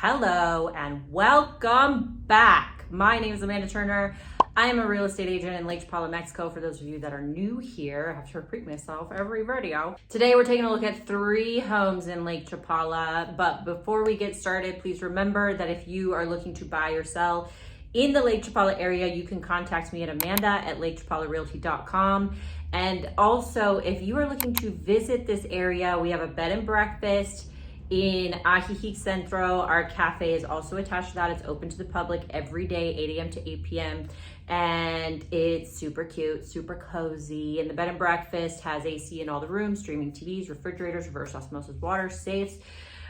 Hello and welcome back. My name is Amanda Turner. I am a real estate agent in Lake Chapala, Mexico. For those of you that are new here, I have to repeat myself every video. Today we're taking a look at 3 homes in Lake Chapala. But before we get started, please remember that if you are looking to buy or sell in the Lake Chapala area, you can contact me at amanda@lakechapalarealty.com. And also, if you are looking to visit this area, we have a bed and breakfast in Ajijic Centro. Our cafe is also attached to that. It's open to the public every day, 8 a.m. to 8 p.m. And it's super cute, super cozy. And the bed and breakfast has AC in all the rooms, streaming TVs, refrigerators, reverse osmosis water, safes,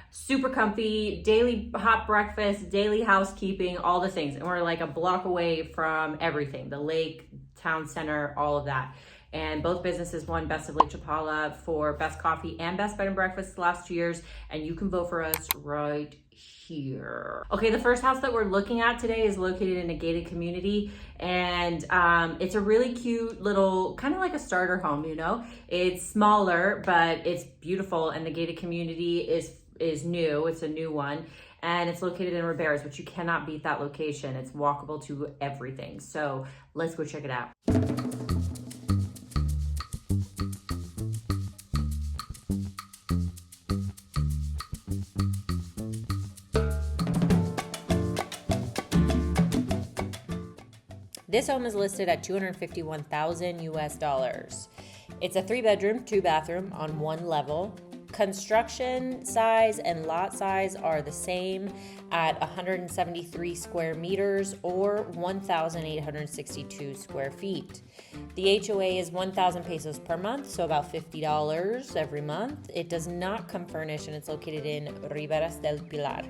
super comfy, daily hot breakfast, daily housekeeping, all the things. And we're like a block away from everything, the lake, town center, all of that. And both businesses won Best of Lake Chapala for Best Coffee and Best Bed and Breakfast the last 2 years. And you can vote for us right here. Okay, the first house that we're looking at today is located in a gated community. And it's a really cute little, kind of like a starter home, you know? It's smaller, but it's beautiful. And the gated community is new. It's a new one. And it's located in Ribeiras, which you cannot beat that location. It's walkable to everything. So let's go check it out. This home is listed at $251,000 US. It's a 3-bedroom, 2-bathroom on 1 level. Construction size and lot size are the same at 173 square meters or 1,862 square feet. The HOA is 1,000 pesos per month, so about $50 every month. It does not come furnished and it's located in Riberas del Pilar.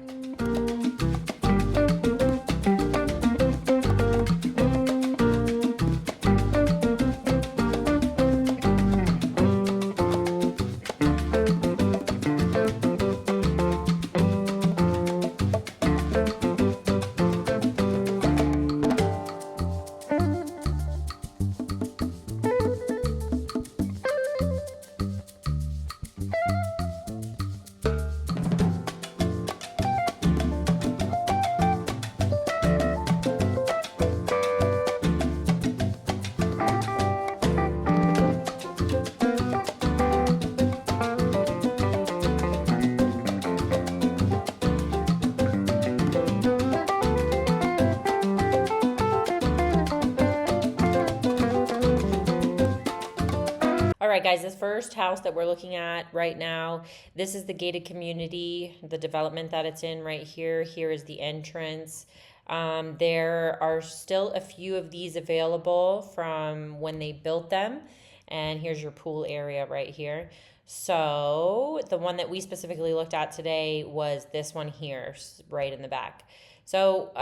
All right, guys, this first house that we're looking at right now, this is the gated community, the development that it's in right here. Here is the entrance. There are still a few of these available from when they built them. And here's your pool area right here. So the one that we specifically looked at today was this one here, right in the back. So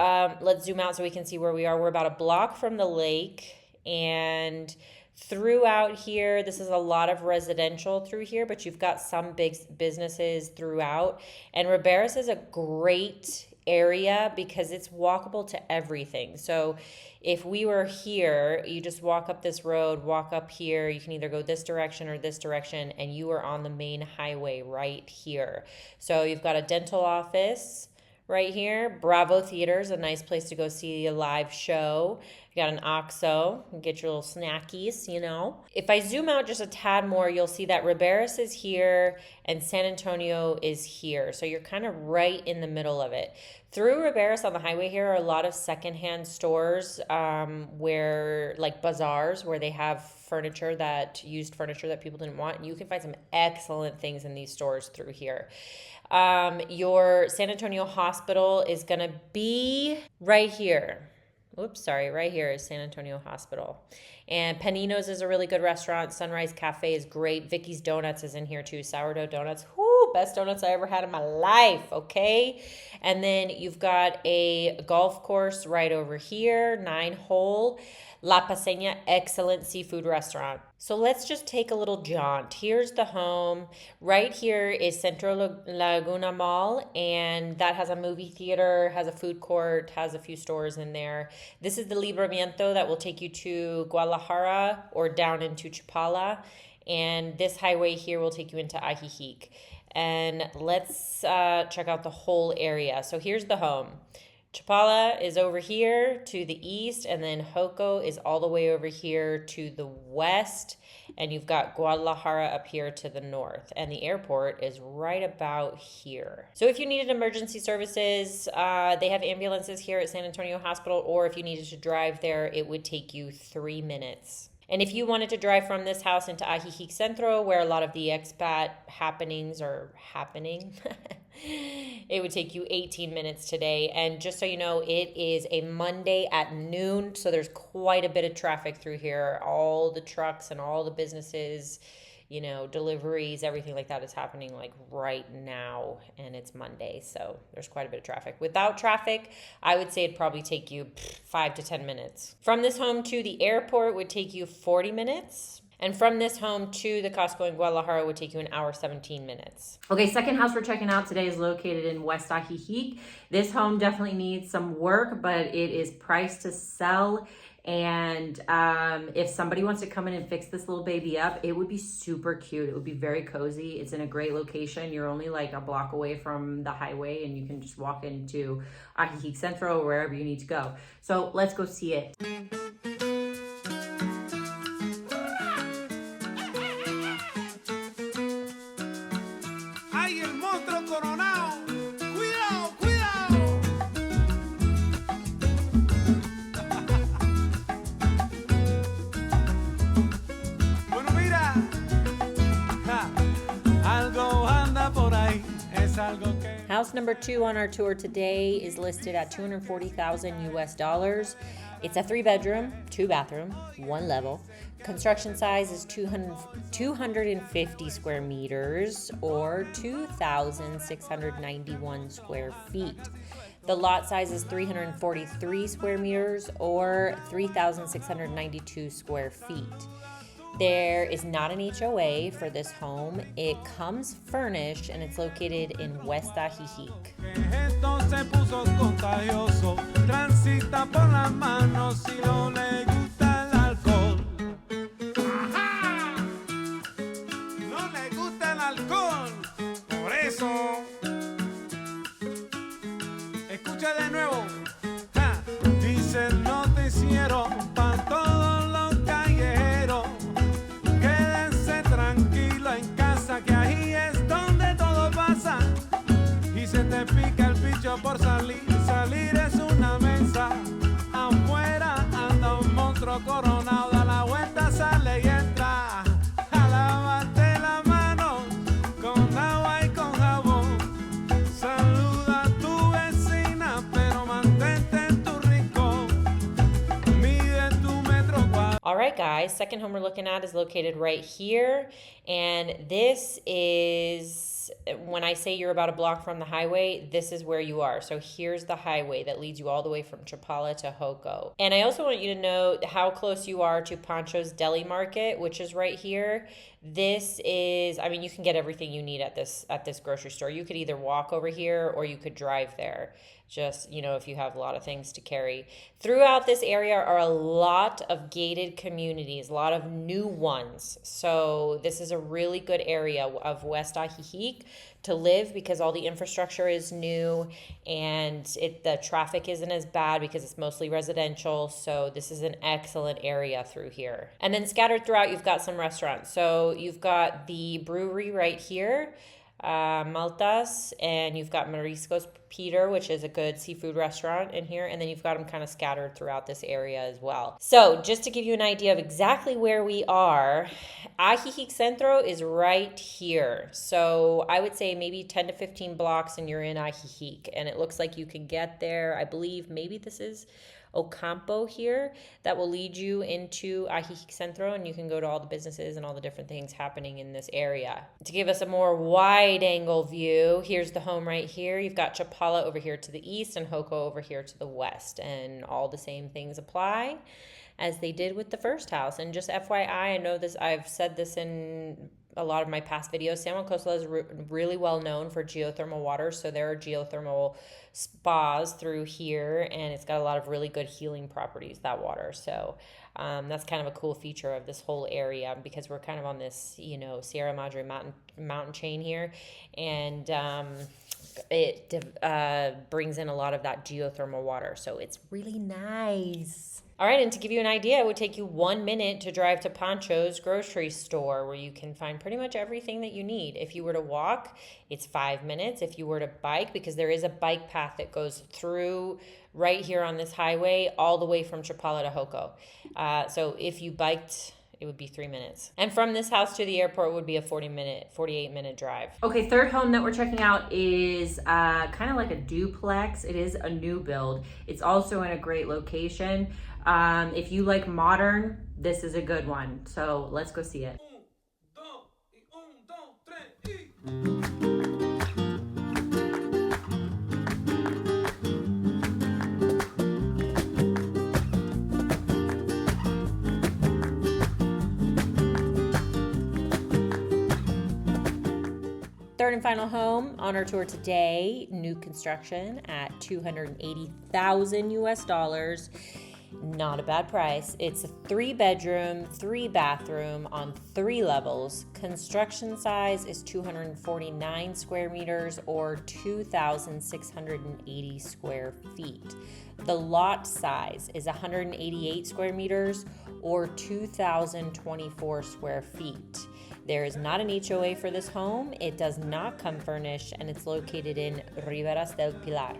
let's zoom out so we can see where we are. We're about a block from the lake, and throughout here, this is a lot of residential through here, but you've got some big businesses throughout. And Ribeiras is a great area because it's walkable to everything. So if we were here, you just walk up this road, walk up here, you can either go this direction or this direction, and you are on the main highway right here. So you've got a dental office right here. Bravo Theater's a nice place to go see a live show. You got an OXXO, get your little snackies, you know. If I zoom out just a tad more, you'll see that Ribeiras is here and San Antonio is here. So you're kind of right in the middle of it. Through Ribeiras on the highway here are a lot of secondhand stores where, like bazaars, where they have used furniture that people didn't want. And you can find some excellent things in these stores through here. Your San Antonio Hospital is going to be right here. Right here is San Antonio Hospital. And Panino's is a really good restaurant. Sunrise Cafe is great. Vicky's Donuts is in here too. Sourdough donuts. Whoo, best donuts I ever had in my life, okay? And then you've got a golf course right over here, 9-hole. La Paseña, excellent seafood restaurant. So let's just take a little jaunt. Here's the home. Right here is Centro Laguna Mall, and that has a movie theater, has a food court, has a few stores in there. This is the Libramiento that will take you to Guadalajara or down into Chapala. And this highway here will take you into Ajijic. and let's check out the whole area. So here's the home. Chapala is over here to the east, and then Joko is all the way over here to the west, and you've got Guadalajara up here to the north, and the airport is right about here. So if you needed emergency services, they have ambulances here at San Antonio Hospital, or if you needed to drive there, it would take you 3 minutes. And if you wanted to drive from this house into Ajijic Centro, where a lot of the expat happenings are happening, it would take you 18 minutes today. And just so you know, it is a Monday at noon, so there's quite a bit of traffic through here. All the trucks and all the businesses, you know, deliveries, everything like that is happening like right now, and it's Monday, so there's quite a bit of traffic. Without traffic, I would say it'd probably take you 5 to 10 minutes. From this home to the airport would take you 40 minutes. And from this home to the Costco in Guadalajara would take you 1 hour, 17 minutes. Okay, second house we're checking out today is located in West Ajijic. This home definitely needs some work, but it is priced to sell. And if somebody wants to come in and fix this little baby up, it would be super cute. It would be very cozy. It's in a great location. You're only like a block away from the highway, and you can just walk into Ajijic Centro or wherever you need to go. So let's go see it. House number 2 on our tour today is listed at $240,000 US. It's a 3-bedroom, 2-bathroom, 1 level. Construction size is 250 square meters or 2,691 square feet. The lot size is 343 square meters or 3,692 square feet. There is not an HOA for this home. It comes furnished, and it's located in West Ajijic. Escucha de nuevo. Dice el noticiero pa' todos los callejeros. Quédense tranquilo en casa, que ahí es donde todo pasa. Y se te pica el bicho por salir. Salir es una mesa. Afuera anda un monstruo coronado. Da la vuelta, sale y entra. A lavarte la mano con agua y con jabón. Saluda a tu vecina, pero mantente en tu rincón. Mide tu metro cuadrado. All right, guys, second home we're looking at is located right here. And this is, when I say you're about a block from the highway, this is where you are. So here's the highway that leads you all the way from Chapala to Joko. And I also want you to know how close you are to Pancho's Deli Market, which is right here. This is, I mean, you can get everything you need at this grocery store. You could either walk over here or you could drive there. Just, you know, if you have a lot of things to carry. Throughout this area are a lot of gated communities, a lot of new ones. So this is a really good area of West Ajijic to live because all the infrastructure is new and the traffic isn't as bad because it's mostly residential. So this is an excellent area through here. And then scattered throughout, you've got some restaurants. So you've got the brewery right here, Maltas, and you've got Mariscos Peter, which is a good seafood restaurant in here, and then you've got them kind of scattered throughout this area as well. So just to give you an idea of exactly where we are, Ajijic Centro is right here. So I would say maybe 10 to 15 blocks and you're in Ajijic, and it looks like you can get there. I believe maybe this is Ocampo here that will lead you into Ajijic Centro, and you can go to all the businesses and all the different things happening in this area. To give us a more wide angle view, here's the home right here. You've got Chapala over here to the east and Joko over here to the west, and all the same things apply as they did with the first house. And just FYI, I know this, I've said this in a lot of my past videos, San Juan Coastal is really well known for geothermal water. So there are geothermal spas through here, and it's got a lot of really good healing properties, that water. So That's kind of a cool feature of this whole area because we're kind of on this, Sierra Madre mountain chain here, and it brings in a lot of that geothermal water, so it's really nice. All right, and to give you an idea, it would take you 1 minute to drive to Pancho's grocery store, where you can find pretty much everything that you need. If you were to walk, it's 5 minutes. If you were to bike, because there is a bike path that goes through right here on this highway all the way from Chapala to Joco. So if you biked, it would be 3 minutes. And from this house to the airport would be a 48-minute drive. Okay, third home that we're checking out is kind of like a duplex. It is a new build. It's also in a great location. If you like modern, this is a good one. So let's go see it. Third and final home on our tour today, new construction at $280,000 US. Not a bad price. It's a 3-bedroom, 3-bathroom on 3 levels. Construction size is 249 square meters or 2,680 square feet. The lot size is 188 square meters or 2,024 square feet. There is not an HOA for this home. It does not come furnished, and it's located in Riberas del Pilar.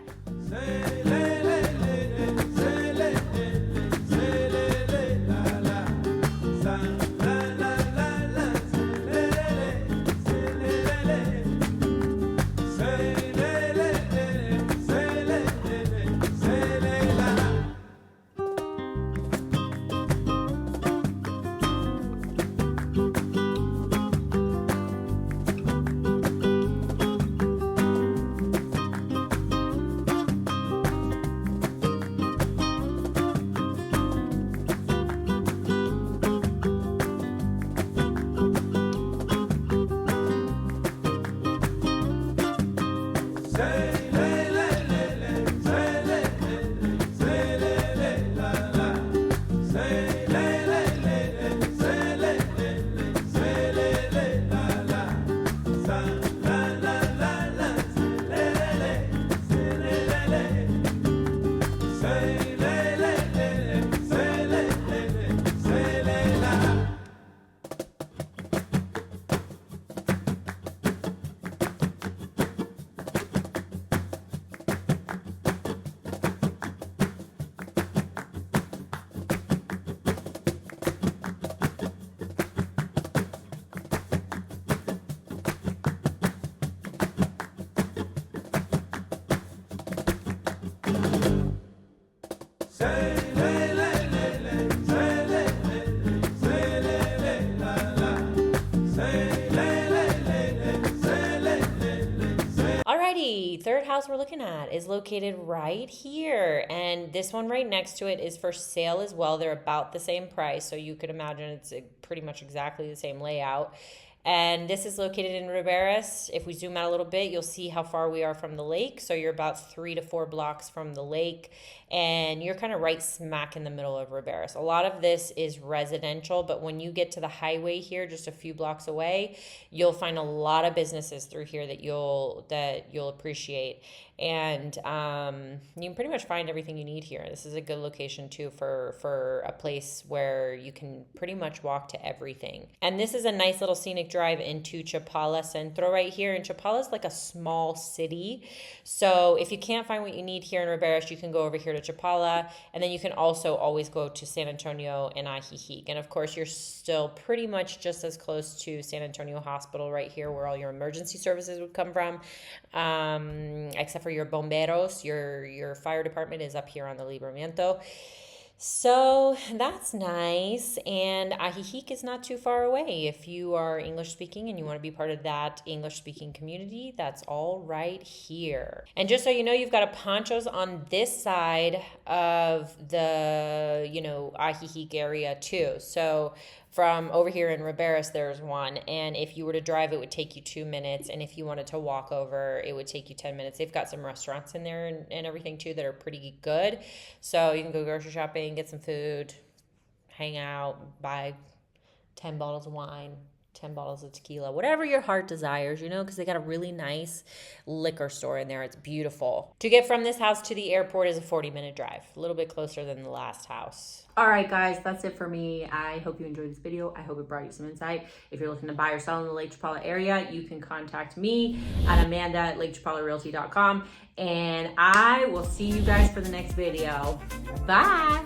Third house we're looking at is located right here, and this one right next to it is for sale as well. They're about the same price, so you could imagine it's pretty much exactly the same layout. And this is located in Riberas. If we zoom out a little bit, you'll see how far we are from the lake. So you're about 3 to 4 blocks from the lake, and you're kind of right smack in the middle of Riberas. A lot of this is residential, but when you get to the highway here, just a few blocks away, you'll find a lot of businesses through here that you'll appreciate. And you can pretty much find everything you need here. This is a good location too for a place where you can pretty much walk to everything. And this is a nice little scenic drive into Chapala Centro right here. And Chapala is like a small city. So if you can't find what you need here in Riberas, you can go over here to Chapala, and then you can also always go to San Antonio and Ajijic. And of course, you're still pretty much just as close to San Antonio Hospital right here, where all your emergency services would come from, except for your bomberos. Your fire department is up here on the Libramiento. So that's nice. And Ajijic is not too far away. If you are English speaking and you want to be part of that English speaking community, that's all right here. And just so you know, you've got a Pancho's on this side of the, Ajijic area too. So from over here in Riberas, there's one. And if you were to drive, it would take you 2 minutes. And if you wanted to walk over, it would take you 10 minutes. They've got some restaurants in there and everything too that are pretty good. So you can go grocery shopping, get some food, hang out, buy 10 bottles of wine, 10 bottles of tequila, whatever your heart desires, because they got a really nice liquor store in there. It's beautiful. To get from this house to the airport is a 40-minute drive, a little bit closer than the last house. All right, guys, that's it for me. I hope you enjoyed this video. I hope it brought you some insight. If you're looking to buy or sell in the Lake Chapala area, you can contact me at Amanda@LakeChapalaRealty.com, and I will see you guys for the next video. Bye.